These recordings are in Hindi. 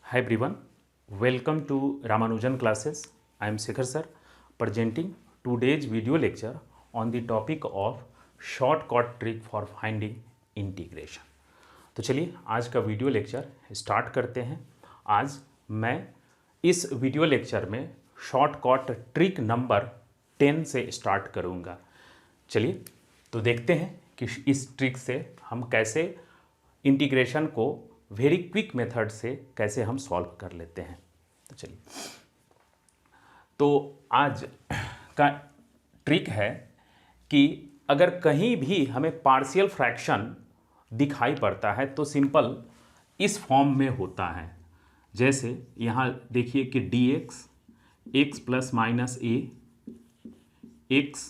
Hi everyone, welcome to Ramanujan classes. I am Shekhar sir presenting today's video lecture on the topic of shortcut trick for finding integration. तो चलिए आज का वीडियो लेक्चर स्टार्ट करते हैं। आज मैं इस वीडियो लेक्चर में शॉर्टकट ट्रिक नंबर 10 से स्टार्ट करूँगा। चलिए तो देखते हैं कि इस ट्रिक से हम कैसे इंटीग्रेशन को वेरी क्विक मेथड से कैसे हम सॉल्व कर लेते हैं। तो चलिए, तो आज का ट्रिक है कि अगर कहीं भी हमें पार्शियल फ्रैक्शन दिखाई पड़ता है तो सिंपल इस फॉर्म में होता है। जैसे यहाँ देखिए कि dx x प्लस माइनस ए एक्स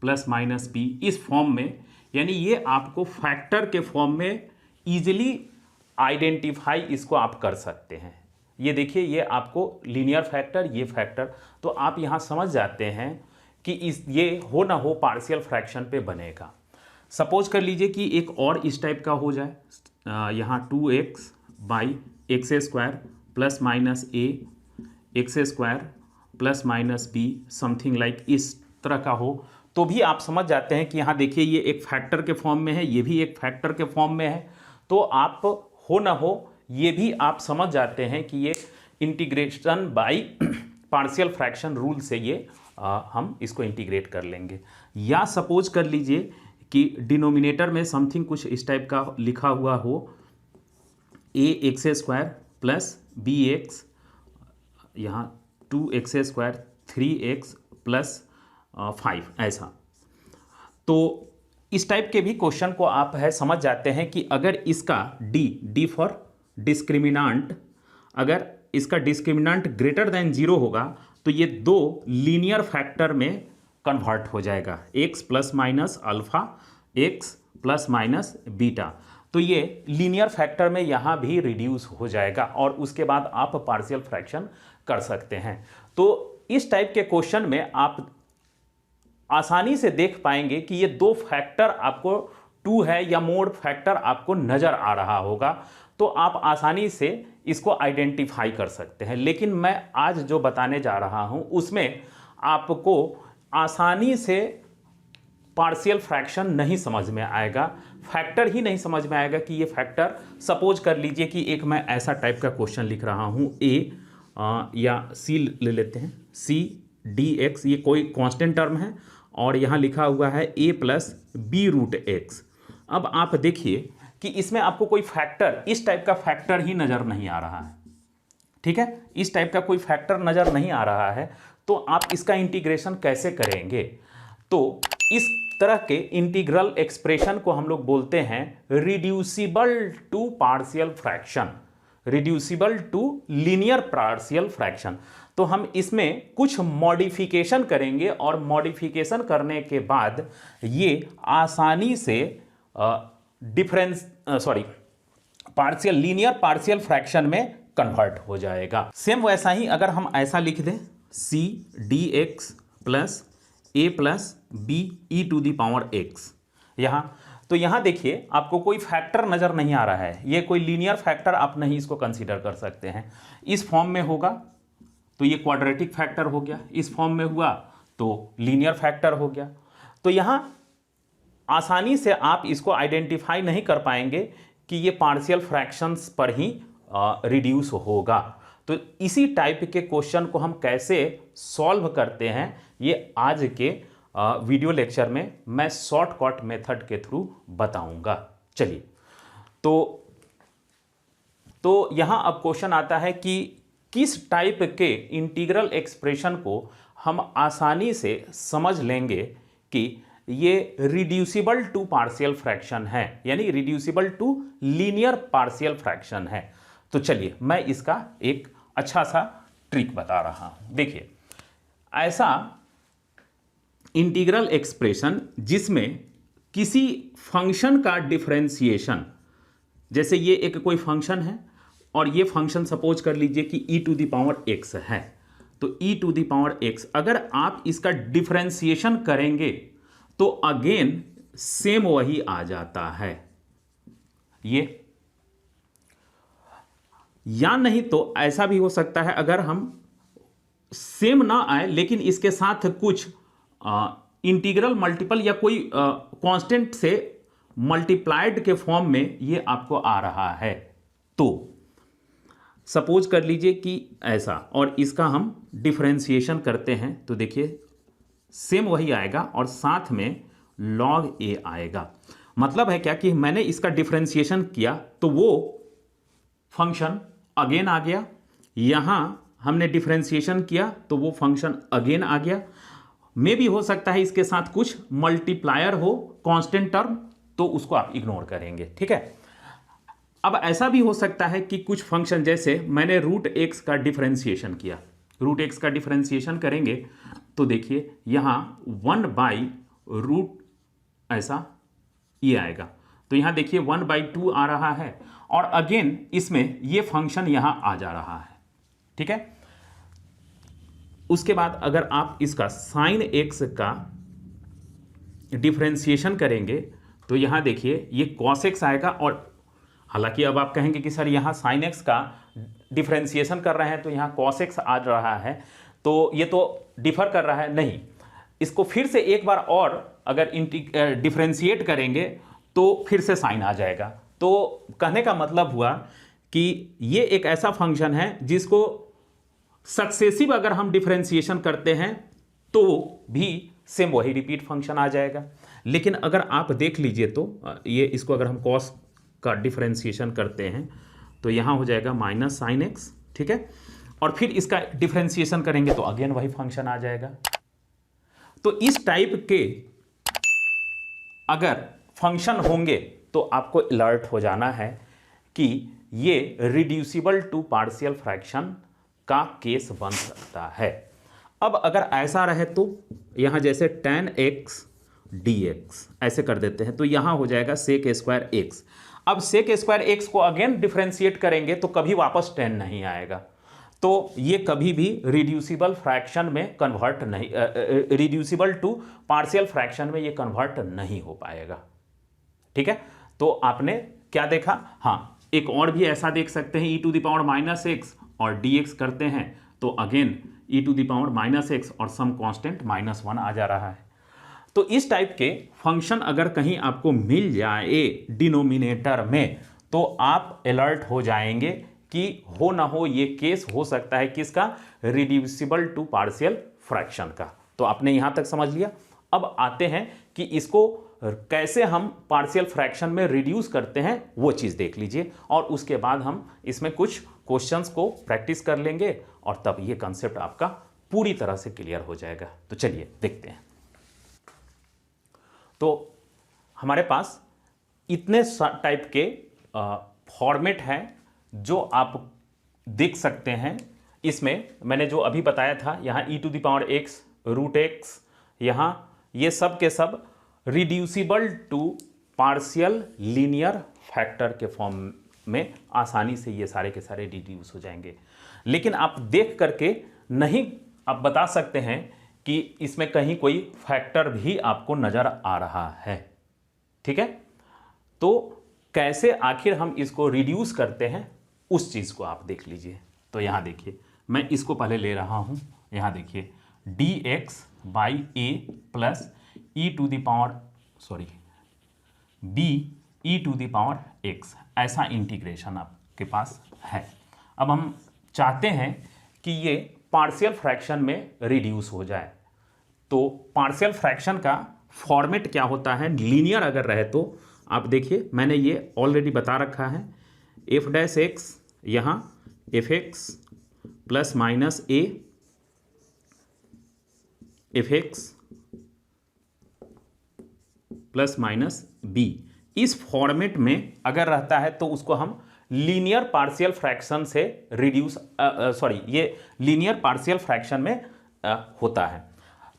प्लस माइनस बी इस फॉर्म में, यानी ये आपको फैक्टर के फॉर्म में ईजिली आइडेंटिफाई इसको आप कर सकते हैं। ये देखिए, ये आपको लीनियर फैक्टर, ये फैक्टर, तो आप यहाँ समझ जाते हैं कि ये हो ना हो पार्शियल फ्रैक्शन पे बनेगा। सपोज कर लीजिए कि एक और इस टाइप का हो जाए, यहाँ 2x by x square plus minus A x square plus minus be something like इस तरह का हो, तो भी आप समझ जाते हैं कि यहाँ देखिए ये एक फैक्टर के फॉर्म में है, ये भी एक फैक्टर के फॉर्म में है। तो आप हो ना हो ये भी आप समझ जाते हैं कि ये integration by partial fraction rule से ये हम इसको इंटीग्रेट कर लेंगे। या सपोज कर लीजिए कि डिनोमिनेटर में समथिंग कुछ इस टाइप का लिखा हुआ हो, a x square plus b x, यहाँ 2x स्क्वायर 3x प्लस 5 ऐसा। तो इस टाइप के भी क्वेश्चन को आप समझ जाते हैं कि अगर इसका डी फॉर डिस्क्रिमिनांट, अगर इसका डिस्क्रिमिनांट ग्रेटर देन 0 होगा तो ये दो लीनियर फैक्टर में कन्वर्ट हो जाएगा, x plus minus alpha x plus minus beta. तो ये लीनियर फैक्टर में यहाँ भी रिड्यूस हो जाएगा और उसके बाद आप पार्शियल फ्रैक्शन कर सकते हैं। तो इस टाइप के क्वेश्चन में आप आसानी से देख पाएंगे कि ये दो फैक्टर आपको 2 है या मोड फैक्टर आपको नज़र आ रहा होगा, तो आप आसानी से इसको आइडेंटिफाई कर सकते हैं। लेकिन मैं आज जो बताने जा रहा हूं उसमें आपको आसानी से पार्शियल फ्रैक्शन नहीं समझ में आएगा, फैक्टर ही नहीं समझ में आएगा कि ये फैक्टर। सपोज कर लीजिए कि एक मैं ऐसा टाइप का क्वेश्चन लिख रहा हूं, या सी ले लेते हैं, सी डी एक्स, ये कोई कांस्टेंट टर्म है और यहाँ लिखा हुआ है a plus b root x. अब आप देखिए कि इसमें आपको कोई फैक्टर, इस टाइप का फैक्टर ही नज़र नहीं आ रहा है, ठीक है, इस टाइप का कोई फैक्टर नज़र नहीं आ रहा है, तो आप इसका इंटीग्रेशन कैसे करेंगे? तो इस तरह के इंटीग्रल एक्सप्रेशन को हम लोग बोलते हैं reducible to partial fraction, reducible to linear partial fraction. तो हम इसमें कुछ मॉडिफिकेशन करेंगे और मॉडिफिकेशन करने के बाद ये आसानी से पार्शियल लीनियर पार्शियल फ्रैक्शन में कन्वर्ट हो जाएगा। सेम वैसा ही अगर हम ऐसा लिख दें, c d x plus a plus b e to the power x, यहाँ तो यहाँ देखिए आपको कोई फैक्टर नज़र नहीं आ रहा है, ये कोई लीनियर फैक्टर आप नहीं इसको कंसीडर कर सकते हैं। इस फॉर्म में होगा तो ये क्वाड्रेटिक फैक्टर हो गया, इस फॉर्म में हुआ तो लीनियर फैक्टर हो गया। तो यहाँ आसानी से आप इसको आइडेंटिफाई नहीं कर पाएंगे कि ये पार्शियल फ्रैक्शंस पर ही रिड्यूस होगा। तो इसी टाइप के क्वेश्चन को हम कैसे सॉल्व करते हैं ये आज के वीडियो लेक्चर में मैं शॉर्टकट मेथड के थ्रू बताऊंगा। चलिए, तो यहाँ अब क्वेश्चन आता है कि किस टाइप के इंटीग्रल एक्सप्रेशन को हम आसानी से समझ लेंगे कि ये रिड्यूसिबल टू पार्शियल फ्रैक्शन है, यानी reducible to linear partial fraction है। तो चलिए मैं इसका एक अच्छा सा ट्रिक बता रहा हूं। देखिए, ऐसा इंटीग्रल एक्सप्रेशन जिसमें किसी फंक्शन का डिफरेंशिएशन, जैसे ये एक कोई फंक्शन है और ये फंक्शन सपोज कर लीजिए कि e to the power x है, तो e to the power x अगर आप इसका डिफरेंशिएशन करेंगे तो अगेन सेम वही आ जाता है। ये या नहीं तो ऐसा भी हो सकता है अगर हम सेम ना आए लेकिन इसके साथ कुछ इंटीग्रल मल्टीपल या कोई कांस्टेंट से मल्टीप्लाइड के फॉर्म में ये आपको आ रहा है, तो सपोज कर लीजिए कि ऐसा, और इसका हम डिफरेंशिएशन करते हैं तो देखिए सेम वही आएगा और साथ में log a आएगा। मतलब है क्या कि मैंने इसका डिफरेंशिएशन किया तो वो फंक्शन अगेन आ गया, यहां हमने डिफरेंशिएशन किया तो वो फंक्शन अगेन आ गया। मे भी हो सकता है इसके साथ कुछ मल्टीप्लायर हो कांस्टेंट टर्म, तो उसको आप इग्नोर करेंगे, ठीक है। अब ऐसा भी हो सकता है कि कुछ फंक्शन, जैसे मैंने रूट एक्स का डिफरेंशिएशन किया, रूट एक्स का डिफरेंशिएशन करेंगे तो देखिए यहां 1/रूट ऐसा ये आएगा, तो यहां देखिए 1/2 आ रहा है और अगेन इसमें ये फंक्शन यहां आ जा रहा है, ठीक है। उसके बाद अगर आप इसका साइन एक्स का डिफरेंशिएशन करेंगे तो यहां देखिए ये कॉस एक्स आएगा, और हालांकि अब आप कहेंगे कि सर यहां साइन एक्स का डिफरेंशिएशन कर रहे हैं तो यहां कॉस एक्स आ रहा है, तो ये तो डिफर कर रहा है। नहीं, इसको फिर से एक बार और अगर डिफरेंशिएट करेंगे तो फिर से साइन आ जाएगा। तो कहने का मतलब हुआ कि ये एक ऐसा फंक्शन है जिसको सक्सेसिव अगर हम डिफरेंशिएशन करते हैं तो भी सेम वही रिपीट फंक्शन आ जाएगा। लेकिन अगर आप देख लीजिए तो ये इसको अगर हम कॉस का डिफरेंशिएशन करते हैं तो यहां हो जाएगा माइनस साइन एक्स, ठीक है, और फिर इसका डिफरेंशिएशन करेंगे तो अगेन वही फंक्शन आ जाएगा। तो इस टाइप के अगर फंक्शन होंगे तो आपको अलर्ट हो जाना है कि ये रिड्यूसिबल टू पार्शियल फ्रैक्शन का केस बन सकता है। अब अगर ऐसा रहे तो यहां जैसे tan x dx ऐसे कर देते हैं तो यहां हो जाएगा sec स्क्वायर x। अब sec स्क्वायर x को अगेन डिफरेंशिएट करेंगे तो कभी वापस 10 नहीं आएगा, तो ये कभी भी रिड्यूसिबल फ्रैक्शन में कन्वर्ट नहीं, रिड्यूसिबल टू पार्शियल फ्रैक्शन में ये कन्वर्ट नहीं हो पाएगा, ठीक है। तो आपने क्या देखा, हाँ एक और भी ऐसा देख सकते हैं e⁻⁻x और dx करते हैं तो अगेन e⁻⁻x और सम कांस्टेंट -1 आ जा रहा है। तो इस टाइप के फंक्शन अगर कहीं आपको मिल जाए डिनोमिनेटर में तो आप अलर्ट हो जाएंगे कि हो ना हो ये केस हो सकता है किसका, रिड्यूसिबल टू पार्शियल फ्रैक्शन का। तो आपने यहां तक समझ लिया। अब आते हैं कि इसको कैसे हम पार्शियल फ्रैक्शन में रिड्यूस करते हैं, वो चीज देख लीजिए, और उसके बाद हम इसमें कुछ क्वेश्चंस को प्रैक्टिस कर लेंगे और तब ये कंसेप्ट आपका पूरी तरह से क्लियर हो जाएगा। तो चलिए देखते हैं। तो हमारे पास इतने टाइप के फॉर्मेट हैं जो आप देख सकते हैं। इसमें मैंने जो अभी बताया था, यहाँ e⁻x रूट एक्स, यहाँ ये सब के सब reducible to partial linear factor के फॉर्म में आसानी से ये सारे के सारे रिड्यूस हो जाएंगे। लेकिन आप देख करके नहीं आप बता सकते हैं कि इसमें कहीं कोई फैक्टर भी आपको नजर आ रहा है, ठीक है। तो कैसे आखिर हम इसको रिड्यूस करते हैं उस चीज को आप देख लीजिए। तो यहां देखिए मैं इसको पहले ले रहा हूं, यहां देखिए dx by a plus e⁻x ऐसा इंटीग्रेशन आपके पास है। अब हम चाहते हैं कि ये पार्शियल फ्रैक्शन में रिड्यूस हो जाए। तो पार्शियल फ्रैक्शन का फॉर्मेट क्या होता है, लीनियर अगर रहे तो आप देखिए मैंने ये ऑलरेडी बता रखा है, f डैश x यहाँ fx plus minus a fx plus minus b, इस फॉर्मेट में अगर रहता है तो उसको हम लीनियर पार्शियल फ्रैक्शन से रिड्यूस, ये लीनियर पार्शियल फ्रैक्शन में होता है।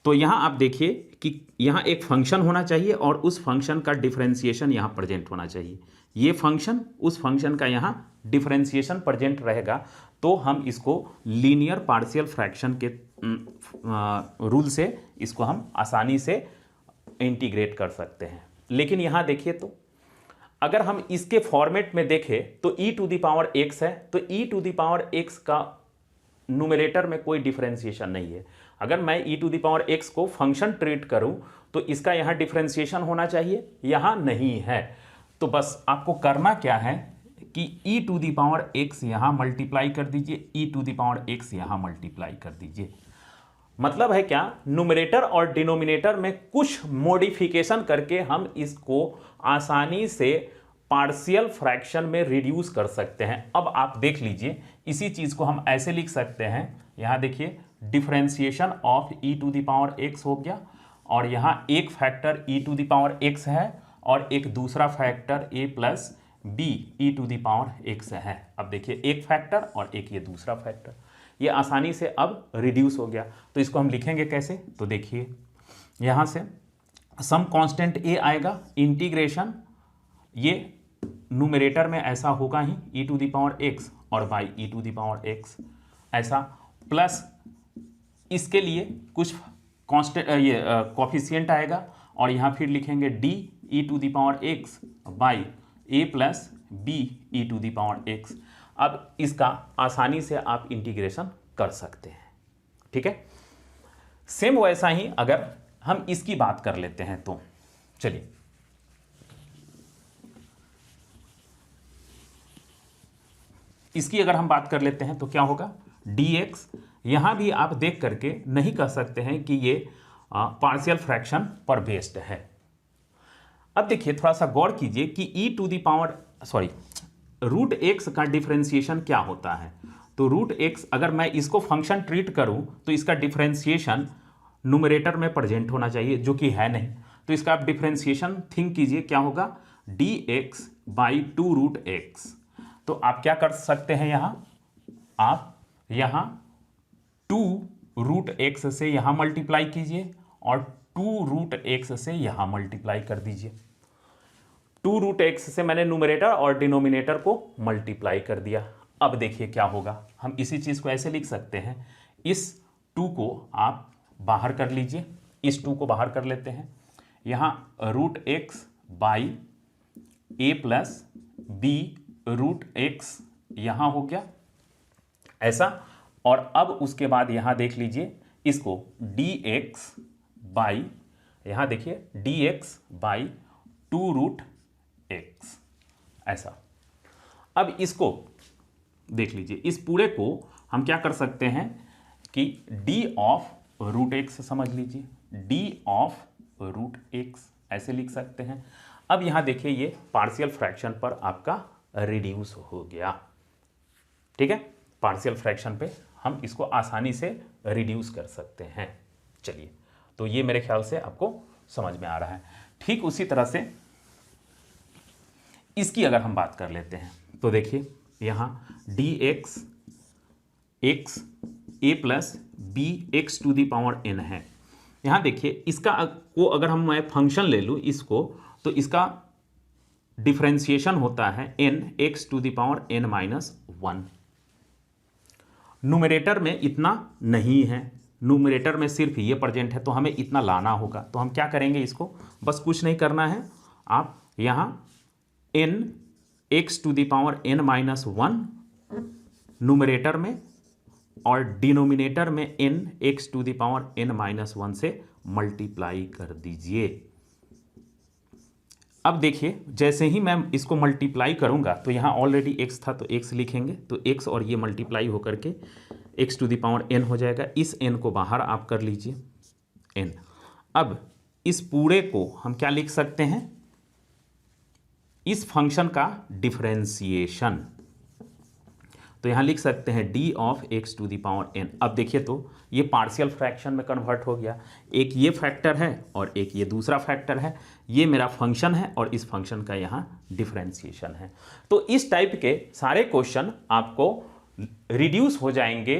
तो यहां आप देखिए कि यहां एक फंक्शन होना चाहिए और उस फंक्शन का डिफरेंशिएशन यहां प्रेजेंट होना चाहिए। ये फंक्शन उस फंक्शन का यहां डिफरेंशिएशन प्रेजेंट रहेगा तो हम इसको लीनियर पार्शियल फ्रैक्शन के रूल से इसको हम आसानी से इंटीग्रेट कर सकते हैं। लेकिन यहां देखिए तो अगर हम इसके फॉर्मेट में देखें तो e to the power x है, तो e to the power x का न्यूमरेटर में कोई डिफरेंशिएशन नहीं है। अगर मैं e to the power x को फंक्शन ट्रीट करूं तो इसका यहां डिफरेंशिएशन होना चाहिए, यहां नहीं है। तो बस आपको करना क्या है कि e to the power x यहां मल्टीप्लाई कर दीजिए, e to the power x यहां मल्टीप्लाई कर दीजिए। मतलब है क्या, न्यूमरेटर और डिनोमिनेटर में कुछ मॉडिफिकेशन करके हम इसको आसानी से पार्शियल फ्रैक्शन में रिड्यूस कर सकते हैं। अब आप देख लीजिए, इसी चीज को हम ऐसे लिख सकते हैं, यहां देखिए differentiation of e to the power x हो गया, और यहां एक factor e to the power x है और एक दूसरा factor a plus b e to the power x है। अब देखिए एक फैक्टर और एक ये दूसरा फैक्टर, ये आसानी से अब रिड्यूस हो गया। तो इसको हम लिखेंगे कैसे, तो देखिए यहां से सम कांस्टेंट a आएगा, इंटीग्रेशन ये न्यूमरेटर में ऐसा होगा ही e to the power x और by e to the power x ऐसा, प्लस इसके लिए कुछ कांस्टेंट ये कोफिशिएंट आएगा और यहां फिर लिखेंगे d e to the power x by a plus b e to the power x। अब इसका आसानी से आप इंटीग्रेशन कर सकते हैं, ठीक है। सेम वैसा ही अगर हम इसकी बात कर लेते हैं तो चलिए, इसकी अगर हम बात कर लेते हैं तो क्या होगा, dx। यहां भी आप देख करके नहीं कह सकते हैं कि ये पार्शियल फ्रैक्शन पर बेस्ड है। अब देखिए थोड़ा सा गौर कीजिए कि e to the power root x का डिफरेंशिएशन क्या होता है। तो रूट एक्स अगर मैं इसको फंक्शन ट्रीट करूं तो इसका डिफरेंशिएशन न्यूमरेटर में प्रेजेंट होना चाहिए, जो कि है नहीं। तो इसका आप डिफरेंशिएशन थिंक कीजिए क्या होगा, dx बाई 2 रूट एक्स। तो आप क्या कर सकते हैं, आप यहां 2 रूट एक्स से यहां मल्टीप्लाई कीजिए और 2 रूट एक्स से यहां मल्टीप्लाई कर दीजिए। 2 रूट एक्स से मैंने न्यूमरेटर और डिनोमिनेटर को मल्टीप्लाई कर दिया। अब देखिए क्या होगा, हम इसी चीज को ऐसे लिख सकते हैं, इस 2 को आप बाहर कर लीजिए, इस 2 को बाहर कर लेते हैं, यहां root x by a plus b root x यहां हो गया ऐसा। और अब उसके बाद यहां देख लीजिए इसको dx बाई, यहां देखिए dx बाई 2 रूट एक्स ऐसा। अब इसको देख लीजिए, इस पूरे को हम क्या कर सकते हैं कि d ऑफ रूट एक्स समझ लीजिए, d ऑफ रूट एक्स ऐसे लिख सकते हैं। अब यहां देखिए ये पार्शियल फ्रैक्शन पर आपका रिड्यूस हो गया, ठीक है। पार्शियल फ्रैक्शन पे हम इसको आसानी से रिड्यूस कर सकते हैं। चलिए, तो ये मेरे ख्याल से आपको समझ में आ रहा है। ठीक उसी तरह से इसकी अगर हम बात कर लेते हैं तो देखिए यहां dx x a plus b x to the power n है। यहां देखिए इसका को अगर हम मैं फंक्शन ले लूं इसको, तो इसका डिफरेंशिएशन होता है n x to the power n minus 1। Numerator में इतना नहीं है, न्यूमरेटर में सिर्फ ये प्रेजेंट है, तो हमें इतना लाना होगा। तो हम क्या करेंगे, इसको बस कुछ नहीं करना है, आप यहाँ n x to the power n minus 1 numerator में और डिनोमिनेटर में n x to the power n minus 1 से मल्टीप्लाई कर दीजिए। अब देखिए जैसे ही मैं इसको मल्टीप्लाई करूंगा तो यहाँ ऑलरेडी x था तो x लिखेंगे, तो x और ये मल्टीप्लाई होकर के x to the power n हो जाएगा। इस n को बाहर आप कर लीजिए n। अब इस पूरे को हम क्या लिख सकते हैं, इस फंक्शन का डिफरेंशिएशन। तो यहां लिख सकते हैं d of x to the power n। अब देखिए तो ये पार्शियल फ्रैक्शन में कन्वर्ट हो गया, एक ये फैक्टर है और एक ये दूसरा फैक्टर है, ये मेरा फंक्शन है और इस फंक्शन का यहाँ डिफरेंशिएशन है। तो इस टाइप के सारे क्वेश्चन आपको रिड्यूस हो जाएंगे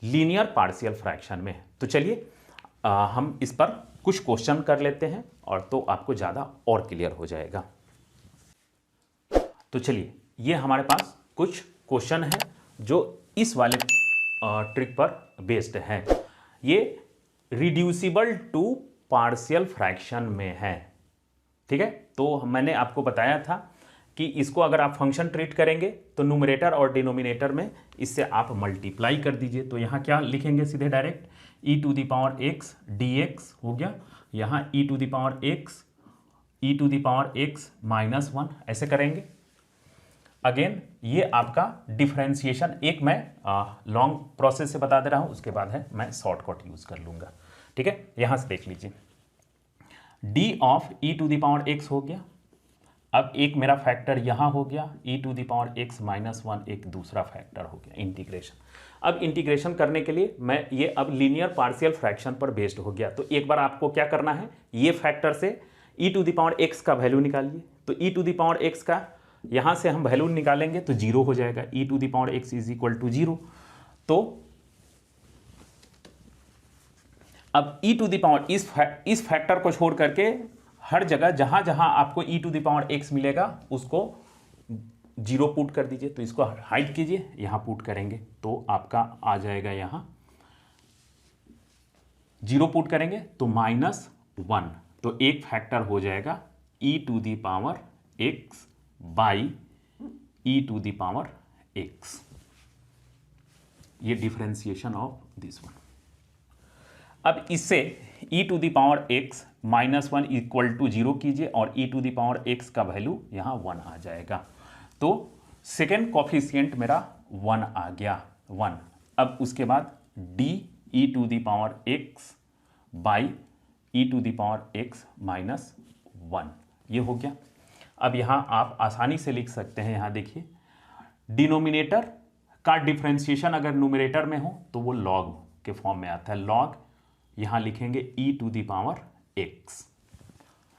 लीनियर पार्शियल फ्रैक्शन में। तो चलिए हम इस पर कुछ क्वेश्चन कर लेते हैं और तो आपको ज़्यादा और क्लियर हो जाएगा। तो चलिए ये हमारे पास कुछ क्वेश्चन है जो इस वाले ट्रिक पर बेस्ड है। ये रिड्यूसिबल टू पार्शियल फ्रैक्शन में है, ठीक है। तो मैंने आपको बताया था कि इसको अगर आप फंक्शन ट्रीट करेंगे तो न्यूमरेटर और डिनोमिनेटर में इससे आप मल्टीप्लाई कर दीजिए। तो यहाँ क्या लिखेंगे सीधे direct, e to the power x d x हो गया, यहाँ e to the power x minus one, ऐसे करेंगे। अगेन ये आपका डिफरेंशिएशन, एक मैं लॉन्ग प्रोसेस से बता दे रहा हूँ, उसके बाद है मैं शॉर्टकट यूज कर लूँगा, ठीक है। यहाँ से देख लीजिए, d of e to the power x हो गया, अब एक मेरा फैक्टर यहाँ हो गया, e to the power x minus one एक दूसरा फैक्टर हो गया, इंटीग्रेशन। अब इंटीग्रेशन करने के लिए मैं ये अब लीनियर पार्शियल फ्रैक्शन पर बेस्ड हो गया। तो एक बार आपको क्या करना है, ये फैक्टर से e to the power x का वैल्यू निकालिए। तो e to the power x का यहाँ से हम वैल्यू निकालेंगे तो जीरो हो जाएगा, e to the power x is equal to zero. तो अब ई टू द पावर इस फैक्टर को छोड़ करके हर जगह जहां जहां आपको e to the power x मिलेगा उसको जीरो पुट कर दीजिए। तो इसको हाइड कीजिए, यहां पुट करेंगे तो आपका आ जाएगा, यहां जीरो पुट करेंगे तो माइनस वन। तो एक फैक्टर हो जाएगा e to the power x by e to the power x, ये डिफरेंशिएशन ऑफ दिस वन। अब इससे e to the power x minus one equal to zero कीजिए और e to the power x का वैल्यू यहाँ वन आ जाएगा। तो सेकेंड कॉफिशिएंट मेरा वन आ गया, वन। अब उसके बाद d e to the power x by e to the power x minus one, ये हो गया। अब यहाँ आप आसानी से लिख सकते हैं, यहाँ देखिए डिनोमिनेटर का डिफरेंशिएशन अगर न्यूमरेटर में हो तो वो लॉग के फॉर्म में आता है, लॉग यहां लिखेंगे e to the power x,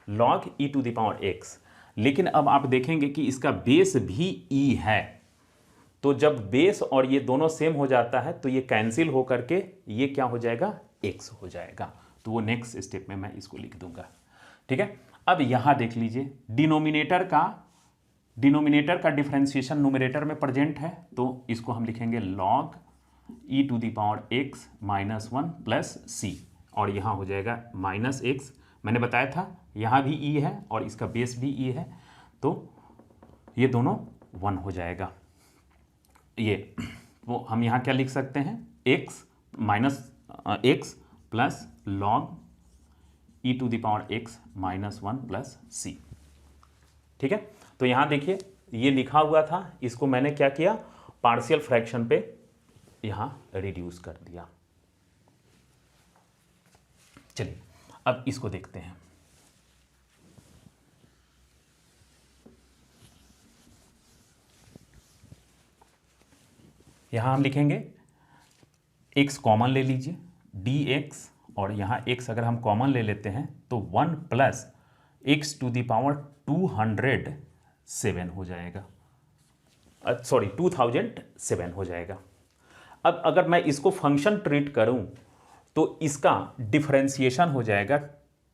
log e to the power x। लेकिन अब आप देखेंगे कि इसका बेस भी e है, तो जब बेस और ये दोनों सेम हो जाता है तो ये कैंसिल हो करके ये क्या हो जाएगा, x हो जाएगा। तो वो नेक्स्ट स्टेप में मैं इसको लिख दूंगा, ठीक है। अब यहां देख लीजिए डिनोमिनेटर का डिफरेंशिएशन न्यूमरेटर में प्रेजेंट है, तो इसको हम लिखेंगे log e to the power x minus one plus c, और यहाँ हो जाएगा माइनस एक्स। मैंने बताया था यहाँ भी ई है और इसका बेस भी ई है, तो ये दोनों वन हो जाएगा। ये वो हम यहाँ क्या लिख सकते हैं, x minus x plus log e to the power x minus one plus c, ठीक है। तो यहाँ देखिए ये लिखा हुआ था, इसको मैंने क्या किया, पार्शियल फ्रैक्शन पे यहां रिड्यूस कर दिया। चलिए अब इसको देखते हैं। यहां हम लिखेंगे x कॉमन ले लीजिए, dx, और यहां x अगर हम कॉमन ले लेते हैं तो 1 plus x to the power 207 हो जाएगा, सॉरी 2007 हो जाएगा। अब अगर मैं इसको फंक्शन ट्रीट करूं तो इसका डिफरेंशिएशन हो जाएगा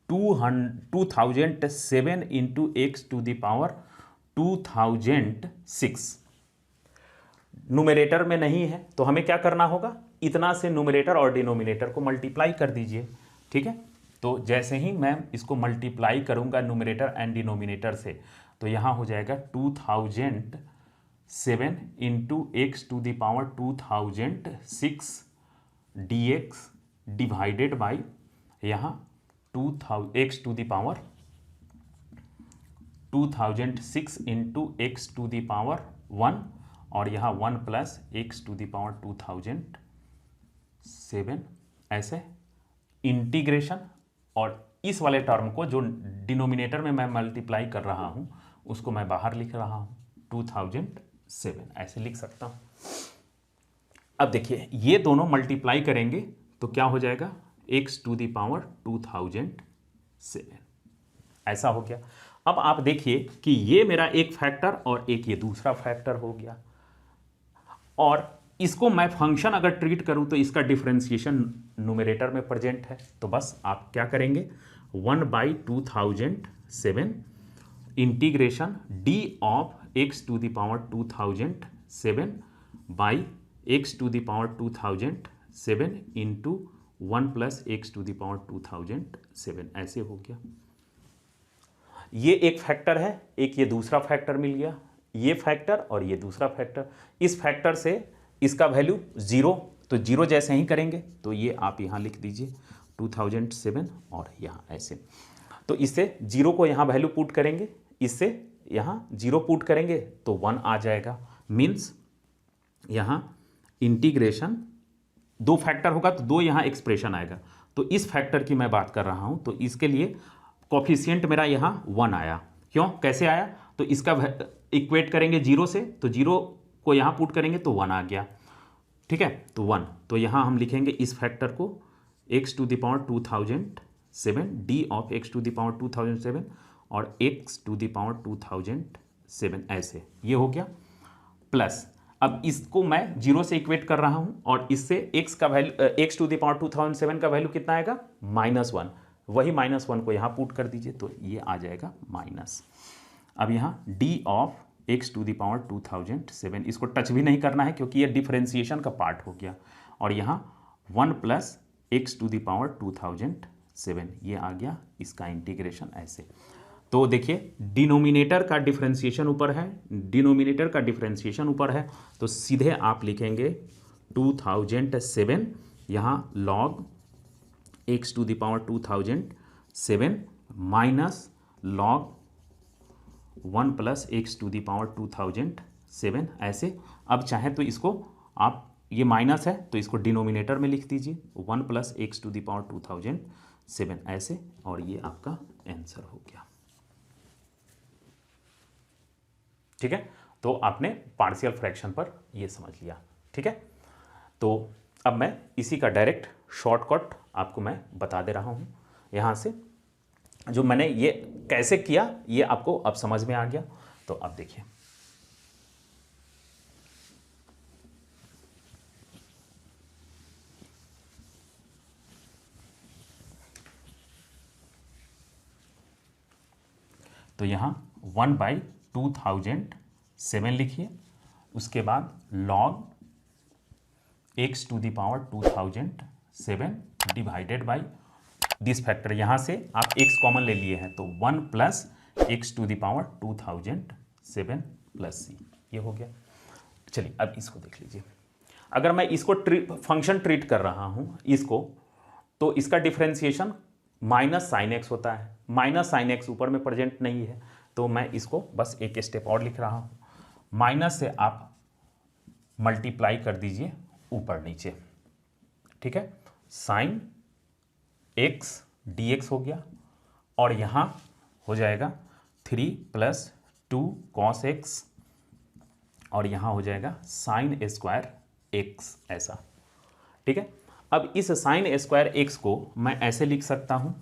2007 into x to the power 2006। Numerator में नहीं है तो हमें क्या करना होगा, इतना से न्यूमरेटर और डिनोमिनेटर को मल्टीप्लाई कर दीजिए, ठीक है। तो जैसे ही मैं इसको मल्टीप्लाई करूंगा न्यूमरेटर एंड डिनोमिनेटर से, तो यहां हो जाएगा 2007 into x to the power 2006 dx divided by यहाँ 2000 x to the power 2006 into x to the power 1, और यहाँ 1 plus x to the power 2007, ऐसे इंटीग्रेशन। और इस वाले टर्म को जो डिनोमिनेटर में मैं मल्टीप्लाई कर रहा हूँ उसको मैं बाहर लिख रहा हूँ 2007, ऐसे लिख सकता हूँ। अब देखिए ये दोनों मल्टीप्लाई करेंगे तो क्या हो जाएगा, एक्स टू द पावर 2007, ऐसा हो गया। अब आप देखिए कि ये मेरा एक फैक्टर और एक ये दूसरा फैक्टर हो गया, और इसको मैं फंक्शन अगर ट्रीट करूं तो इसका डिफरेंशिएशन न्यूमरेटर में प्रेजेंट है। तो बस आप क्या करेंगे, 1/2007 integration d of x to the power 2007 by x to the power 2007 into 1 plus x to the power 2007, ऐसे हो गया। ये एक फैक्टर है, एक ये दूसरा फैक्टर मिल गया, ये फैक्टर और ये दूसरा फैक्टर। इस फैक्टर से इसका वैल्यू 0, तो 0 जैसे ही करेंगे तो ये आप यहाँ लिख दीजिए 2007 और यहाँ ऐसे। तो इससे 0 को यहाँ वैल्यू पुट करेंगे, इससे यहाँ 0 पुट करेंगे तो 1 आ जाएगा। मीन्स यहाँ इंटीग्रेशन 2 फैक्टर होगा तो 2 यहाँ एक्सप्रेशन आएगा। तो इस फैक्टर की मैं बात कर रहा हूँ, तो इसके लिए कोफिशिएंट मेरा यहाँ 1 आया। क्यों, कैसे आया, तो इसका इक्वेट करेंगे 0 से, तो 0 को यहाँ पुट करेंगे तो 1 आ गया। ठीक है, तो 1, तो यहाँ हम लिखेंगे इस फैक्टर को x to the power 2007, d of x to the power 2007 और x टू द पावर 2007 ऐसे, ये हो गया। प्लस अब इसको मैं 0 से इक्वेट कर रहा हूँ और इससे x का value x to the power 2007 का वैल्यू कितना आएगा, -1। वही -1 को यहाँ पुट कर दीजिए तो ये आ जाएगा माइनस। अब यहाँ d of x to the power 2007, इसको टच भी नहीं करना है क्योंकि ये डिफरेंशिएशन का पार्ट हो गया। और यहाँ 1 plus x to the power 2007, ये आ गया इसका इंटीग्रेशन ऐसे। तो देखिए डिनोमिनेटर का डिफरेंशिएशन ऊपर है, डिनोमिनेटर का डिफरेंशिएशन ऊपर है, तो सीधे आप लिखेंगे 2007 यहाँ log x to the power 2007 minus log 1 plus x to the power 2007 ऐसे। अब चाहे तो इसको आप, ये माइनस है तो इसको डिनोमिनेटर में लिख दीजिए 1 plus x to the power 2007 ऐसे, और ये आपका आंसर हो गया। ठीक है, तो आपने पार्शियल फ्रैक्शन पर ये समझ लिया। ठीक है, तो अब मैं इसी का डायरेक्ट शॉर्टकट आपको मैं बता दे रहा हूँ। यहाँ से जो मैंने ये कैसे किया ये आपको अब समझ में आ गया। तो अब देखिए, तो यहाँ 1/2007 लिखिए, उसके बाद log x to the power 2007 divided by this factor. यहाँ से आप x कॉमन ले लिए हैं तो 1 plus x to the power 2007 plus c, ये हो गया। चलिए अब इसको देख लीजिए, अगर मैं इसको फंक्शन ट्रीट कर रहा हूँ इसको, तो इसका डिफरेंशिएशन माइनस साइन एक्स होता है। माइनस साइन एक्स ऊपर में प्रेजेंट नहीं है, तो मैं इसको बस एक स्टेप और लिख रहा हूँ। माइनस से आप मल्टीप्लाई कर दीजिए ऊपर नीचे। ठीक है, साइन एक्स डी एक्स हो गया, और यहाँ हो जाएगा 3 + 2 cos x, और यहाँ हो जाएगा साइन स्क्वायर एक्स ऐसा। ठीक है, अब इस साइन स्क्वायर एक्स को मैं ऐसे लिख सकता हूँ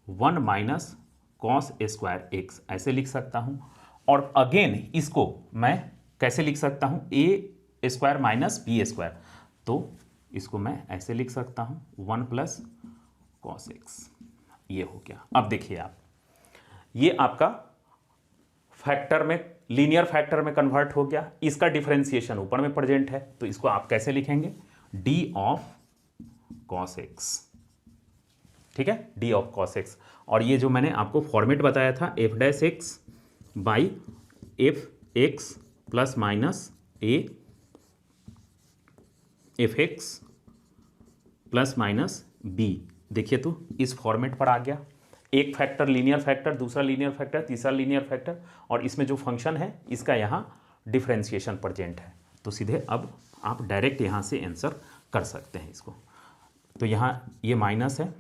1 माइनस कॉस स्क्वायर एक्स ऐसे लिख सकता हूँ। और अगेन इसको मैं कैसे लिख सकता हूँ, ए स्क्वायर माइनस बी स्क्वायर, तो इसको मैं ऐसे लिख सकता हूँ 1 प्लस कॉस एक्स, ये हो गया। अब देखिए आप, ये आपका फैक्टर में, लीनियर फैक्टर में कन्वर्ट हो गया। इसका डिफरेंशिएशन ऊपर में प्रेजेंट है, तो इसको आप कैसे लिखेंगे, डी ऑफ कॉस एक्स। ठीक है, डी ऑफ कॉस एक्स। और ये जो मैंने आपको फॉर्मेट बताया था f dash x by f x plus minus a f x plus minus b, देखिए तो इस फॉर्मेट पर आ गया। एक फैक्टर लीनियर फैक्टर, दूसरा लीनियर फैक्टर, तीसरा लीनियर फैक्टर, और इसमें जो फंक्शन है इसका यहाँ डिफरेंशिएशन प्रेजेंट है। तो सीधे अब आप डायरेक्ट यहाँ से आंसर कर सकते हैं इसको। तो यहाँ ये माइनस है,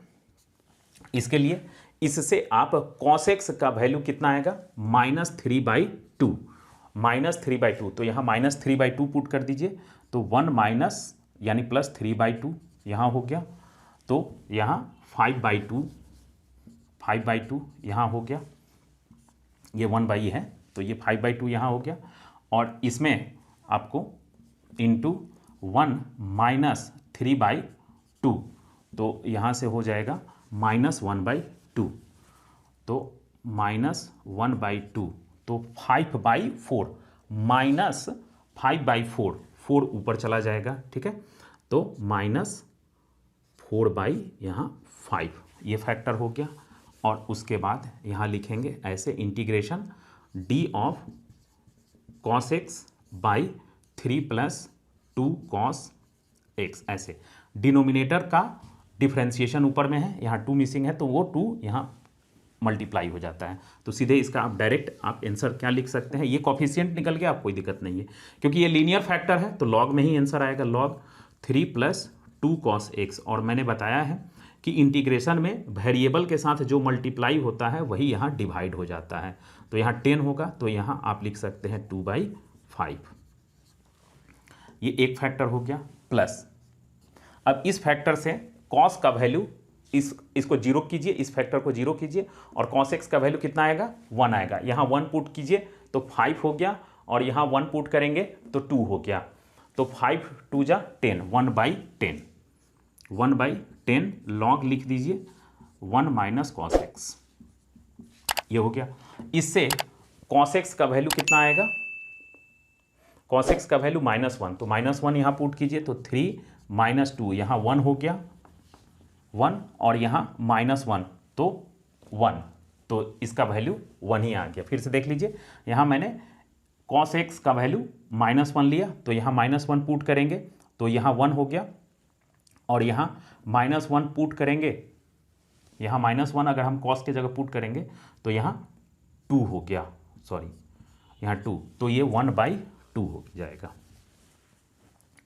इसके लिए इससे आप cos x का वैल्यू कितना आएगा, -3/2, -3/2। तो यहाँ -3/2 पुट कर दीजिए, तो 1 माइनस यानी +3/2 यहाँ हो गया। तो यहाँ 5/2 यहाँ हो गया, ये 1/, है तो ये 5/2 यहाँ हो गया। और इसमें आपको इंटू 1 माइनस 3/2, तो यहाँ से हो जाएगा -1/2, तो -1/2, तो 5/4, -5/4, 4 ऊपर चला जाएगा। ठीक है, तो -4/5 ये फैक्टर हो गया। और उसके बाद यहाँ लिखेंगे ऐसे integration d of cos x by 3 + 2 cos x. ऐसे डिनोमिनेटर का डिफ्रेंसिएशन ऊपर में है, यहाँ 2 मिसिंग है तो वो 2 यहाँ मल्टीप्लाई हो जाता है। तो सीधे इसका आप डायरेक्ट आप आंसर क्या लिख सकते हैं, ये कॉफिशिएंट निकल गया, आप कोई दिक्कत नहीं है क्योंकि ये लीनियर फैक्टर है तो लॉग में ही आंसर आएगा, लॉग 3 + 2 कॉस एक्स। और मैंने बताया है कि इंटीग्रेशन में वेरिएबल के साथ जो मल्टीप्लाई होता है वही यहाँ डिवाइड हो जाता है। तो यहाँ 10 होगा तो यहाँ आप लिख सकते हैं 2/5। ये एक फैक्टर हो गया। प्लस अब इस फैक्टर से कॉस का वैल्यू इसको जीरो कीजिए, इस फैक्टर को जीरो कीजिए और कॉस एक्स का वैल्यू कितना आएगा, 1 आएगा। यहाँ 1 पुट कीजिए तो 5 हो गया और यहाँ 1 पुट करेंगे तो 2 हो गया। तो 5 2 जा 10, 1/10, 1/10 लॉग लिख दीजिए 1 - कॉस एक्स, ये हो गया। इससे कॉस एक्स का वैल्यू कितना आएगा, कॉस एक्स का वैल्यू -1, तो -1 यहाँ पुट कीजिए तो 3 - 2, यहाँ 1 हो गया 1 और यहाँ -1 तो 1, तो इसका वैल्यू 1 ही आ गया। फिर से देख लीजिए, यहाँ मैंने कॉस एक्स का वैल्यू -1 लिया तो यहाँ -1 पुट करेंगे तो यहाँ 1 हो गया और यहाँ -1 पुट करेंगे, यहाँ -1 अगर हम कॉस की जगह पुट करेंगे तो यहाँ 2 हो गया, सॉरी यहाँ 2, तो ये 1/2 हो जाएगा।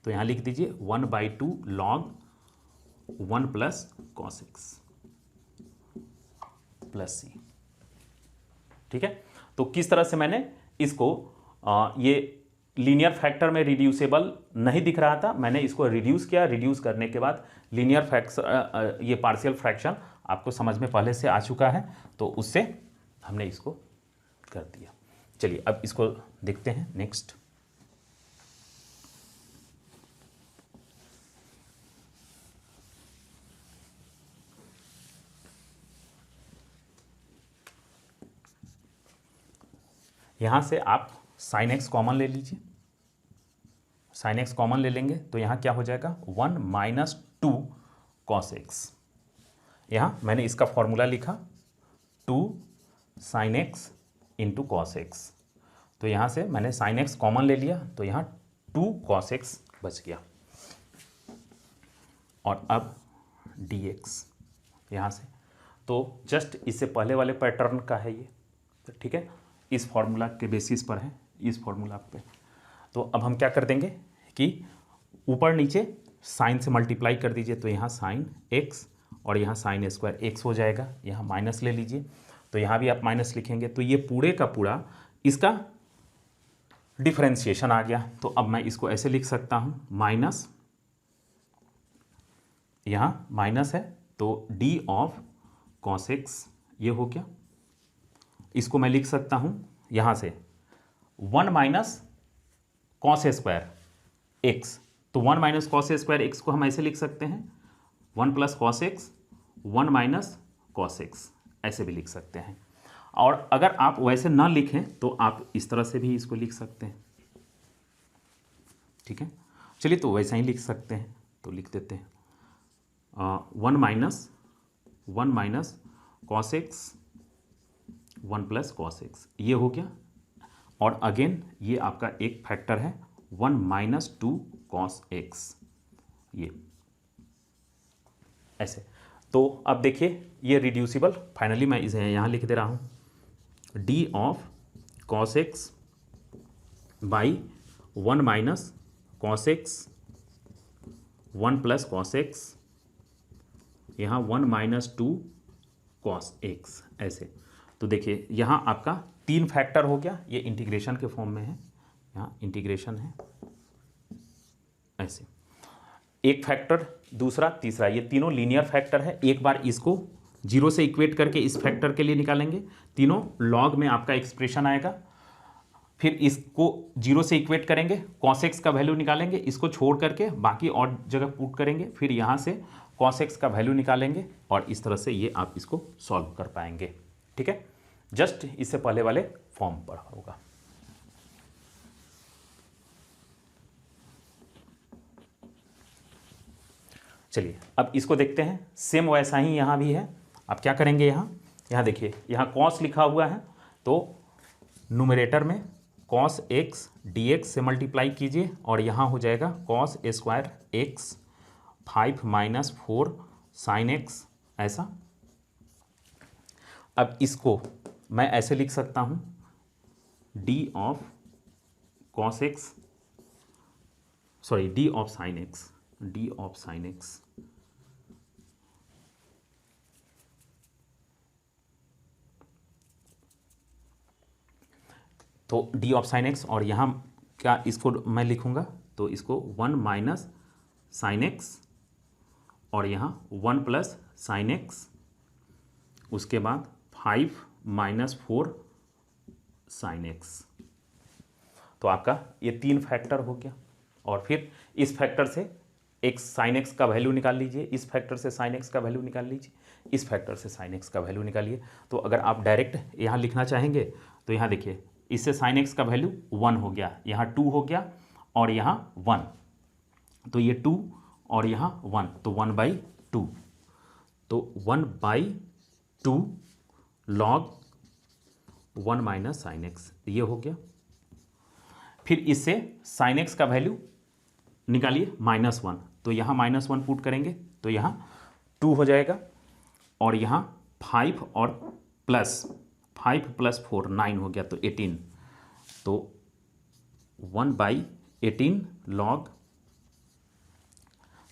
तो यहाँ लिख दीजिए 1/2 log 1 + cos x plus c. ठीक है, तो किस तरह से मैंने इसको ये लीनियर फैक्टर में रिड्यूसेबल नहीं दिख रहा था, मैंने इसको रिड्यूस किया, रिड्यूस करने के बाद लीनियर फैक्टर ये पार्शियल फ्रैक्शन आपको समझ में पहले से आ चुका है तो उससे हमने इसको कर दिया। चलिए अब इसको देखते हैं नेक्स्ट। यहाँ से आप साइन एक्स कॉमन ले लीजिए, साइन एक्स कॉमन ले लेंगे तो यहाँ क्या हो जाएगा 1 - 2 कॉस एक्स। यहाँ मैंने इसका फॉर्मूला लिखा 2 sine x into cos x, तो यहाँ से मैंने साइन एक्स कॉमन ले लिया तो यहाँ 2 कॉस एक्स बच गया। और अब डी एक्स यहाँ से, तो जस्ट इससे पहले वाले पैटर्न का है ये, तो ठीक है, इस फॉर्मूला के बेसिस पर है, इस फॉर्मूला पे। तो अब हम क्या कर देंगे कि ऊपर नीचे साइन से मल्टीप्लाई कर दीजिए तो यहाँ साइन एक्स और यहाँ साइन स्क्वायर एक्स हो जाएगा, यहाँ माइनस ले लीजिए तो यहाँ भी आप माइनस लिखेंगे तो ये पूरे का पूरा इसका डिफरेंशिएशन आ गया। तो अब मैं इसको ऐसे लिख सकता हूँ माइनस, यहाँ माइनस है तो डी ऑफ कॉस एक्स ये हो गया। इसको मैं लिख सकता हूँ यहाँ से 1 - कॉस स्क्वायर एक्स, तो 1 - कॉस स्क्वायर एक्स को हम ऐसे लिख सकते हैं 1 + कॉस एक्स 1 - कॉस एक्स, ऐसे भी लिख सकते हैं। और अगर आप वैसे ना लिखें तो आप इस तरह से भी इसको लिख सकते हैं। ठीक है, चलिए तो वैसा ही लिख सकते हैं, तो लिख देते हैं 1 - कॉस एक्स 1 + कॉस एक्स, ये हो गया। और अगेन ये आपका एक फैक्टर है 1 - 2 कॉस एक्स, ये ऐसे। तो अब देखिए ये रिड्यूसिबल, फाइनली मैं इसे यहाँ लिख दे रहा हूँ D of cos x by 1 - cos x 1 + cos x, यहाँ 1 - 2 कॉस एक्स, ऐसे। तो देखिए यहाँ आपका 3 फैक्टर हो गया, ये इंटीग्रेशन के फॉर्म में है, यहाँ इंटीग्रेशन है ऐसे, एक फैक्टर दूसरा तीसरा, ये तीनों लीनियर फैक्टर है। एक बार इसको 0 से इक्वेट करके इस फैक्टर के लिए निकालेंगे, तीनों लॉग में आपका एक्सप्रेशन आएगा। फिर इसको 0 से इक्वेट करेंगे, कॉस एक्स का वैल्यू निकालेंगे, इसको छोड़ करके बाकी और जगह पुट करेंगे, फिर यहाँ से कॉस एक्स का वैल्यू निकालेंगे और इस तरह से ये आप इसको सॉल्व कर पाएंगे। ठीक है, जस्ट इससे पहले वाले फॉर्म पर होगा। चलिए अब इसको देखते हैं, सेम वैसा ही यहाँ भी है। अब क्या करेंगे, यहाँ यहाँ देखिए, यहाँ कॉस लिखा हुआ है, तो न्यूमरेटर में कॉस एक्स डी एक्स से मल्टीप्लाई कीजिए और यहाँ हो जाएगा cos square x 5 minus 4 sine x, ऐसा। अब इसको मैं ऐसे लिख सकता हूँ D of cos x, sorry D of sine x, D of sine x तो डी ऑफ साइन एक्स, और यहाँ क्या इसको मैं लिखूँगा, तो इसको 1 माइनस साइन एक्स और यहाँ 1 प्लस साइन एक्स, उसके बाद 5 माइनस 4 साइन एक्स। तो आपका ये 3 फैक्टर हो गया, और फिर इस फैक्टर से एक्स साइन एक्स का वैल्यू निकाल लीजिए, इस फैक्टर से साइन एक्स का वैल्यू निकाल लीजिए, इस फैक्टर से साइन एक्स का वैल्यू निकालिए। तो अगर आप डायरेक्ट यहाँ लिखना चाहेंगे तो यहाँ देखिए, इससे साइन एक्स का वैल्यू 1 हो गया, यहाँ 2 हो गया और यहाँ 1, तो ये 2 और यहाँ 1, तो 1/2, तो 1/2 log 1 माइनस साइन एक्स, ये हो गया। फिर इससे साइन एक्स का वैल्यू निकालिए -1, तो यहाँ -1 पुट करेंगे तो यहाँ 2 हो जाएगा, और यहाँ 5 और प्लस 5 + 4 9 हो गया, तो 18, तो 1/18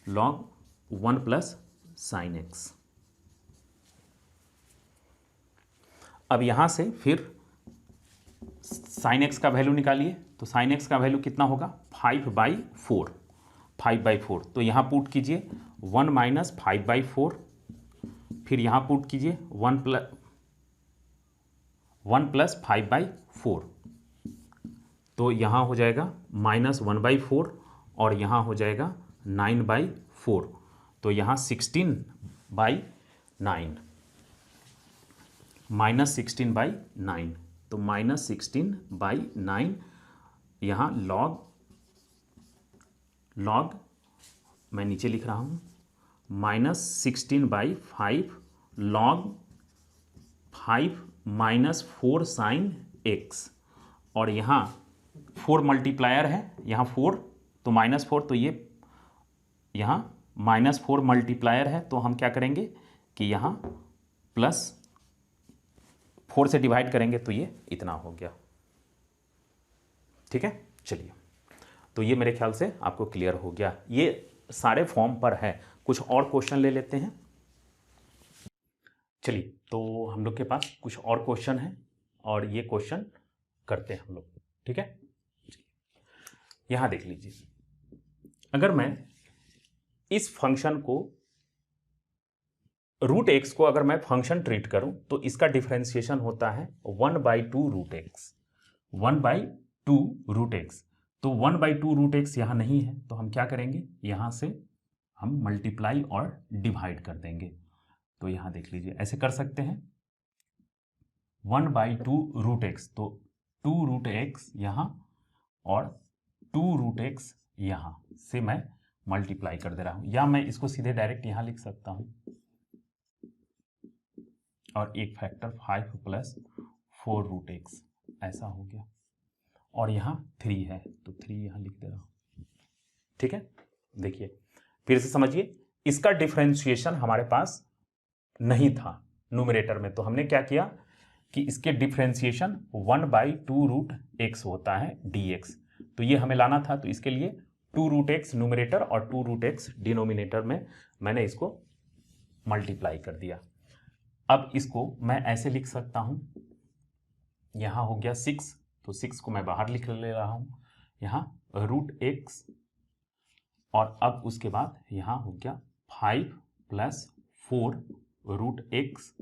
log 1 प्लस साइन एक्स। अब यहाँ से फिर साइन एक्स का वैल्यू निकालिए, तो साइन एक्स का वैल्यू कितना होगा 5/4, 5/4, तो यहाँ पुट कीजिए 1 माइनस 5/4, फिर यहाँ पुट कीजिए 1 प्लस 5/4, तो यहाँ हो जाएगा -1/4 और यहाँ हो जाएगा 9/4, तो यहाँ 16/9, -16/9, तो -16/9, यहाँ log मैं नीचे लिख रहा हूँ -16/5 log 5 माइनस 4 साइन एक्स, और यहाँ 4 मल्टीप्लायर है, यहाँ 4 तो -4, तो ये यहाँ -4 मल्टीप्लायर है, तो हम क्या करेंगे कि यहाँ +4 से डिवाइड करेंगे, तो ये इतना हो गया। ठीक है, चलिए, तो ये मेरे ख्याल से आपको क्लियर हो गया। ये सारे फॉर्म पर है, कुछ और क्वेश्चन ले लेते हैं। चलिए, तो हम लोग के पास कुछ और क्वेश्चन है और ये क्वेश्चन करते हैं हम लोग। ठीक है, यहाँ देख लीजिए, अगर मैं इस फंक्शन को √x को अगर मैं फंक्शन ट्रीट करूं तो इसका डिफरेंशिएशन होता है 1/2 √x, 1/2 √x। तो 1/2 √x यहाँ नहीं है, तो हम क्या करेंगे, यहाँ से हम मल्टीप्लाई और डिवाइड कर देंगे। तो यहाँ देख लीजिए, ऐसे कर सकते हैं 1/2 √x, तो 2 √x यहाँ और 2 √x यहाँ से मैं मल्टीप्लाई कर दे रहा हूँ, या मैं इसको सीधे डायरेक्ट यहाँ लिख सकता हूँ, और एक फैक्टर 5 + 4 √x, ऐसा हो गया, और यहाँ 3 है, तो 3 यहाँ लिख दे रहा हूँ। ठीक है, देखिए फिर से समझिए, इसका डिफरेंशिएशन हमारे पास नहीं था न्यूमरेटर में, तो हमने क्या किया कि इसके डिफरेंशिएशन 1/2 √x होता है dx, तो ये हमें लाना था, तो इसके लिए 2 √x न्यूमरेटर और 2 √x डिनोमिनेटर में मैंने इसको मल्टीप्लाई कर दिया। अब इसको मैं ऐसे लिख सकता हूं, यहाँ हो गया 6, तो 6 को मैं बाहर लिख ले रहा हूं, यहाँ √x, और अब उसके बाद यहाँ हो गया 5 + 4 √x,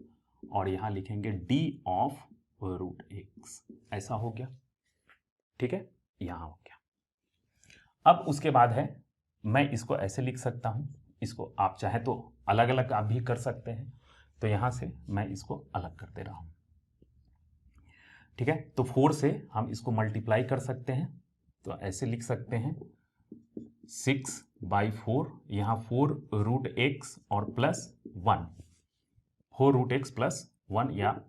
और यहाँ लिखेंगे d ऑफ √x, ऐसा हो गया। ठीक है, यहाँ हो गया। अब उसके बाद है, मैं इसको ऐसे लिख सकता हूँ, इसको आप चाहे तो अलग अलग आप भी कर सकते हैं, तो यहाँ से मैं इसको अलग कर दे रहा हूँ। ठीक है, तो 4 से हम इसको मल्टीप्लाई कर सकते हैं, तो ऐसे लिख सकते हैं 6/4, यहाँ 4 √x और +1, 4 √x + 1 या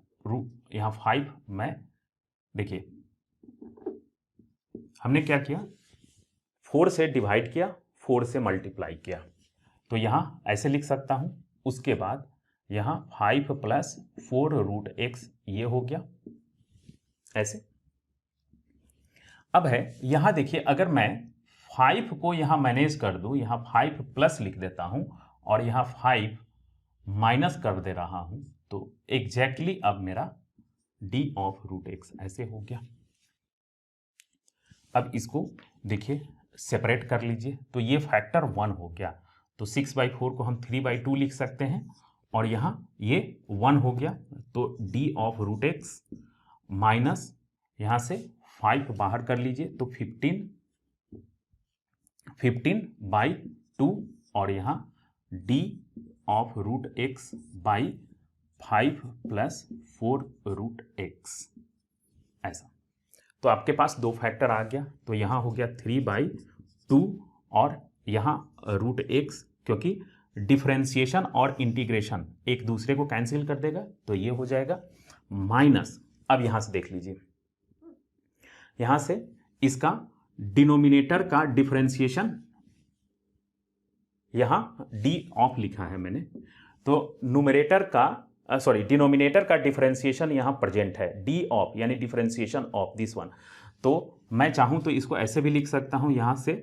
यहाँ 5 मैं, देखिए हमने क्या किया, 4 से डिवाइड किया, 4 से मल्टीप्लाई किया, तो यहाँ ऐसे लिख सकता हूँ। उसके बाद यहाँ 5 प्लस 4 रूट एक्स ये हो गया ऐसे। अब है यहाँ देखिए, अगर मैं 5 को यहाँ मैनेज कर दूँ, यहाँ 5 प्लस लिख देता हूँ और यहाँ 5 माइनस कर दे रहा हूँ, तो एग्जैक्टली अब मेरा d ऑफ रूट एक्स ऐसे हो गया। अब इसको देखिए सेपरेट कर लीजिए, तो ये फैक्टर 1 हो गया, तो 6/4 को हम 3/2 लिख सकते हैं और यहाँ ये 1 हो गया, तो d of root x minus यहाँ से 5 बाहर कर लीजिए, तो 15/2 और यहाँ d of root x by 5 plus 4 root x ऐसा। तो आपके पास दो फैक्टर आ गया, तो यहाँ हो गया 3/2 और यहाँ रूट एक्स, क्योंकि डिफरेंशिएशन और इंटीग्रेशन एक दूसरे को कैंसिल कर देगा, तो ये हो जाएगा माइनस। अब यहाँ से देख लीजिए, यहाँ से इसका डिनोमिनेटर का डिफरेंशिएशन, यहाँ डी ऑफ लिखा है मैंने, तो न्यूमरेटर का डिनोमिनेटर का डिफरेंशिएशन यहाँ प्रेजेंट है, डी ऑफ यानी डिफरेंशिएशन ऑफ दिस वन। तो मैं चाहूँ तो इसको ऐसे भी लिख सकता हूँ, यहाँ से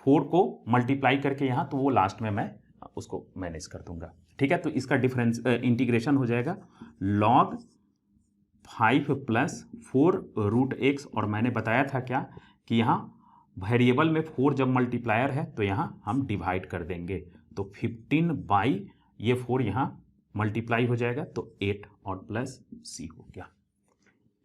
4 को मल्टीप्लाई करके यहाँ, तो वो लास्ट में मैं उसको मैनेज कर दूंगा, ठीक है। तो इसका इंटीग्रेशन हो जाएगा log 5 प्लस 4 रूट एक्स, और मैंने बताया था क्या कि यहाँ वेरिएबल में 4 जब मल्टीप्लायर है तो यहाँ हम डिवाइड कर देंगे, तो 15 बाई ये 4 यहाँ मल्टीप्लाई हो जाएगा, तो 8 और प्लस सी हो गया,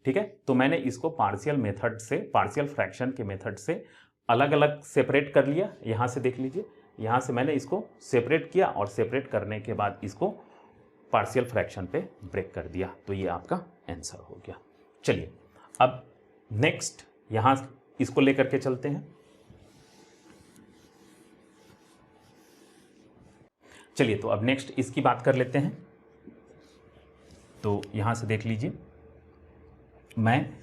ठीक है। तो मैंने इसको पार्शियल मेथड से, पार्शियल फ्रैक्शन के मेथड से अलग अलग सेपरेट कर लिया। यहाँ से देख लीजिए, यहाँ से मैंने इसको सेपरेट किया और सेपरेट करने के बाद इसको पार्शियल फ्रैक्शन पे ब्रेक कर दिया, तो ये आपका आंसर हो गया। चलिए अब नेक्स्ट यहाँ इसको लेकर के चलते हैं। चलिए तो अब नेक्स्ट इसकी बात कर लेते हैं। तो यहाँ से देख लीजिए, मैं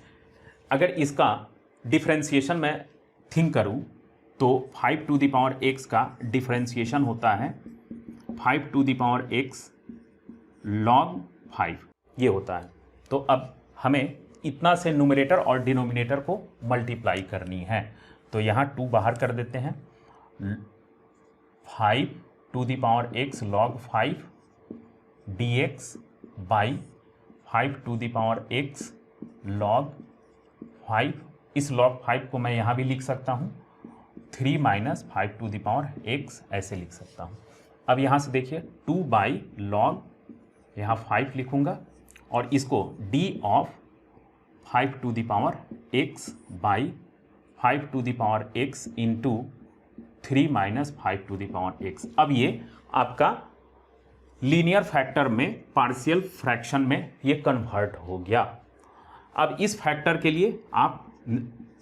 अगर इसका डिफरेंशिएशन मैं थिंक करूँ तो 5 टू द पावर x का डिफरेंशिएशन होता है 5 to the power x log 5, ये होता है। तो अब हमें इतना से न्यूमरेटर और डिनोमिनेटर को मल्टीप्लाई करनी है, तो यहाँ 2 बाहर कर देते हैं, 5 to the power x log 5 dx by 5 to the power x log 5। इस log 5 को मैं यहाँ भी लिख सकता हूँ 3 minus 5 to the power x, ऐसे लिख सकता हूँ। अब यहाँ से देखिए 2 बाई log यहाँ 5 लिखूँगा और इसको d of 5 to the power x by 5 to the power x into 3 minus 5 to the power x। अब ये आपका लीनियर फैक्टर में, पार्शियल फ्रैक्शन में ये कन्वर्ट हो गया। अब इस फैक्टर के लिए आप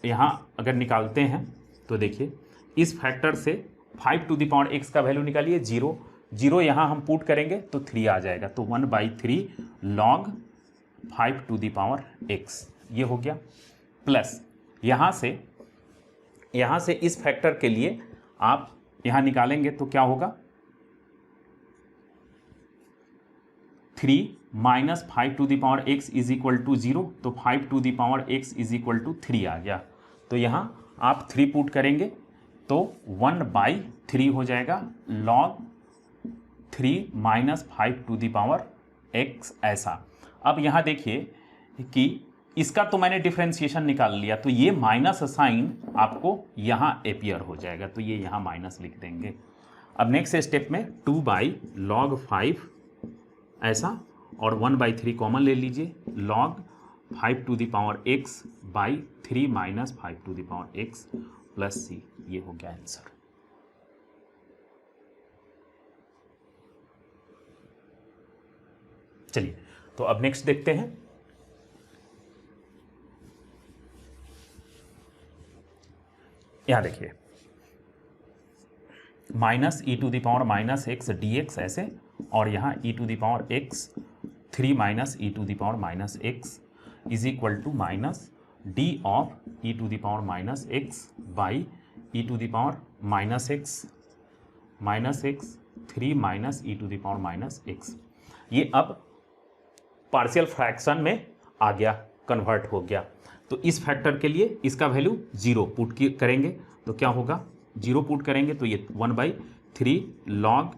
यहाँ अगर निकालते हैं तो देखिए, इस फैक्टर से 5 टू द पावर x का वैल्यू निकालिए 0, 0 यहाँ हम पुट करेंगे तो 3 आ जाएगा, तो 1/3 log 5 to the power x ये हो गया। प्लस यहाँ से इस फैक्टर के लिए आप यहाँ निकालेंगे तो क्या होगा, 3 minus 5 to the power x is equal to 0, तो 5 to the power x is equal to 3 आ गया। तो यहाँ आप 3 पुट करेंगे तो 1/3 हो जाएगा log 3 minus 5 to the power x ऐसा। अब यहाँ देखिए कि इसका तो मैंने डिफरेंशिएशन निकाल लिया, तो ये माइनस साइन आपको यहाँ अपीयर हो जाएगा, तो ये यहाँ माइनस लिख देंगे। अब नेक्स्ट स्टेप में 2 बाई log 5 ऐसा और 1/3 कॉमन ले लीजिए, log 5 to the power x by 3 minus 5 to the power x plus c, ये हो गया आंसर। चलिए तो अब नेक्स्ट देखते हैं। यहां देखिए minus e to the power minus x d x ऐसे, और यहाँ e to the power x 3 minus e to the power minus x is equal to minus d of e to the power minus x by e to the power minus x 3 minus e to the power minus x. ये अब पार्शियल फ्रैक्शन में आ गया, कन्वर्ट हो गया। तो इस फैक्टर के लिए इसका वैल्यू 0 पुट करेंगे तो क्या होगा, 0 पुट करेंगे तो ये 1/3 log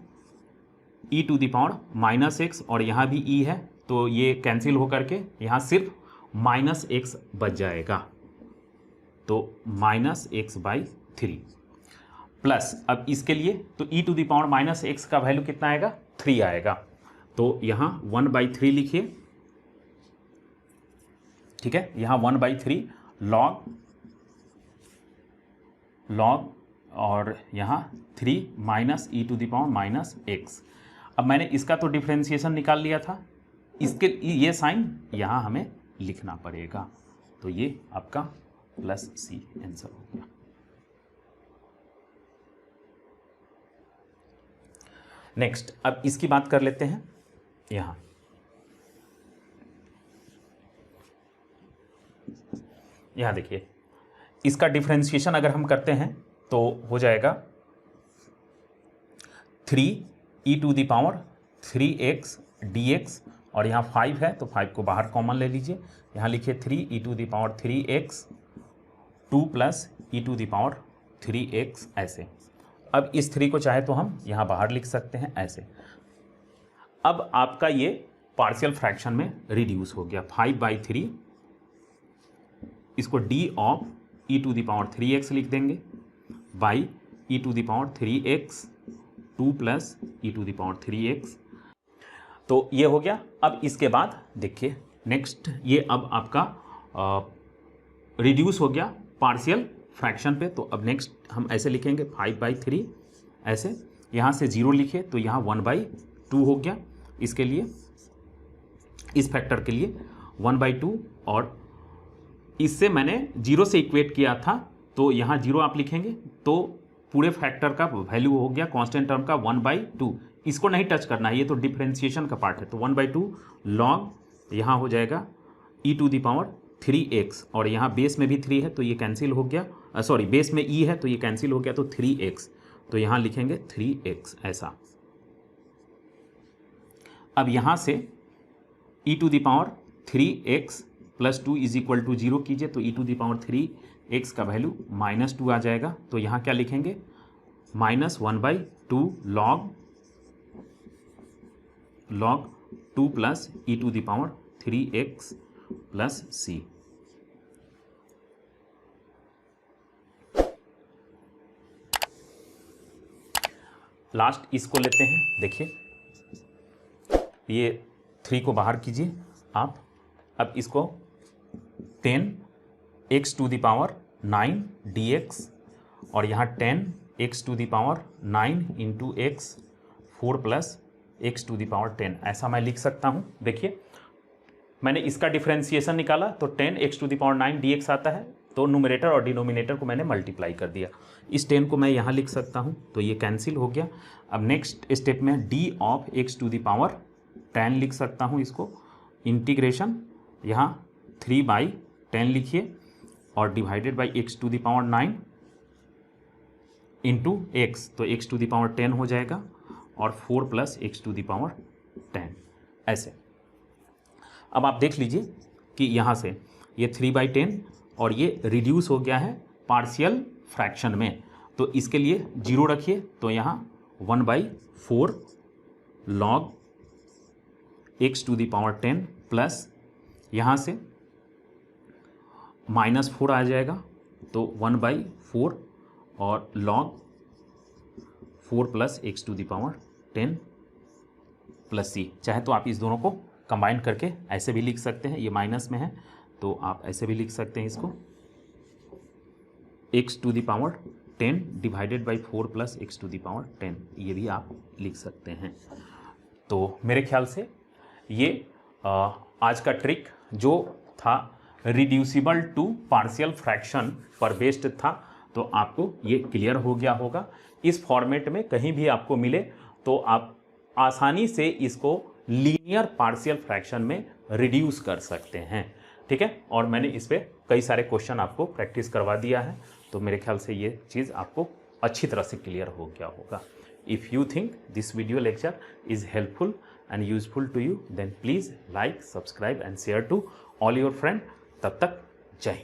e to the power minus x, और यहाँ भी ई है तो ये कैंसिल हो करके यहाँ सिर्फ माइनस एक्स बच जाएगा, तो माइनस x/3 प्लस अब इसके लिए तो e to the power minus x का वैल्यू कितना आएगा, 3 आएगा, तो यहाँ 1/3 लिखिए, ठीक है। यहाँ 1/3 लॉग और यहाँ 3 minus e to the power minus x. अब मैंने इसका तो डिफ्रेंशिएशन निकाल लिया था, इसके ये साइन यहाँ हमें लिखना पड़ेगा, तो ये आपका प्लस सी आंसर हो गया। नेक्स्ट, अब इसकी बात कर लेते हैं। यहाँ देखिए, इसका डिफरेंशिएशन अगर हम करते हैं तो हो जाएगा 3 e to the power 3x dx, और यहाँ 5 है तो 5 को बाहर कॉमन ले लीजिए, यहाँ लिखिए 3 e to the power 3x 2 plus e to the power 3x ऐसे। अब इस 3 को चाहे तो हम यहाँ बाहर लिख सकते हैं ऐसे। अब आपका ये पार्शियल फ्रैक्शन में रिड्यूस हो गया, 5/3 इसको d of e to the power 3x लिख देंगे by e to the power 3x 2 plus e to the power 3x, तो ये हो गया। अब इसके बाद देखिए नेक्स्ट, ये अब आपका रिड्यूस हो गया पार्शियल फ्रैक्शन पे, तो अब नेक्स्ट हम ऐसे लिखेंगे 5/3 ऐसे, यहाँ से 0 लिखे तो यहाँ 1/2 हो गया, इसके लिए इस फैक्टर के लिए 1/2, और इससे मैंने 0 से इक्वेट किया था तो यहाँ 0 आप लिखेंगे तो पूरे फैक्टर का वैल्यू हो गया कांस्टेंट टर्म का 1/2, इसको नहीं टच करना है, ये तो डिफरेंशिएशन का पार्ट है, तो 1/2 लॉग यहाँ हो जाएगा e to the power 3x, और यहाँ बेस में भी 3 है तो ये कैंसिल हो गया, सॉरी बेस में e है तो ये कैंसिल हो गया, तो 3x, तो यहाँ लिखेंगे 3x ऐसा। अब यहाँ से e to the power 3x plus 2 is equal to 0 कीजिए तो e to the power 3x का वैल्यू -2 आ जाएगा, तो यहाँ क्या लिखेंगे -1/2 log 2 plus e to the power 3x plus c। Last इसको लेते हैं, देखिए ये 3 को बाहर कीजिए आप, अब इसको 10x to the power 9 dx, और यहाँ 10x to the power 9 into x 4 plus x to the power 10 ऐसा मैं लिख सकता हूँ। देखिए मैंने इसका डिफरेंशिएशन निकाला तो 10x to the power 9 dx आता है, तो न्यूमरेटर और डिनोमिनेटर को मैंने मल्टीप्लाई कर दिया, इस 10 को मैं यहाँ लिख सकता हूँ तो ये कैंसिल हो गया। अब नेक्स्ट स्टेप में d of x to the power 10 लिख सकता हूँ, इसको इंटीग्रेशन यहाँ 3/10 लिखिए और divided by x to the power 9 into x, तो x टू द पावर 10 हो जाएगा और 4 plus x to the power 10 ऐसे। अब आप देख लीजिए कि यहाँ से ये 3/10 और ये रिड्यूस हो गया है पार्शियल फ्रैक्शन में, तो इसके लिए 0 रखिए तो यहाँ 1/4 log x to the power 10 plus यहाँ से -4 आ जाएगा तो 1/4 और log 4 plus x to the power 10 plus c। चाहे तो आप इस दोनों को कंबाइन करके ऐसे भी लिख सकते हैं, ये माइनस में है तो आप ऐसे भी लिख सकते हैं इसको, x to the power 10 divided by 4 plus x to the power 10, ये भी आप लिख सकते हैं। तो मेरे ख्याल से ये आज का ट्रिक जो था रिड्यूसिबल टू पार्शियल फ्रैक्शन पर बेस्ड था, तो आपको ये क्लियर हो गया होगा। इस फॉर्मेट में कहीं भी आपको मिले तो आप आसानी से इसको लीनियर पार्शियल फ्रैक्शन में रिड्यूस कर सकते हैं। ठीक है, और मैंने इस पर कई सारे क्वेश्चन आपको प्रैक्टिस करवा दिया है, तो मेरे ख्याल से ये चीज़ आपको अच्छी तरह से क्लियर हो गया होगा। If you think this video lecture is helpful and useful to you, then please like, subscribe and share to all your friend. तब तक जय हिंद।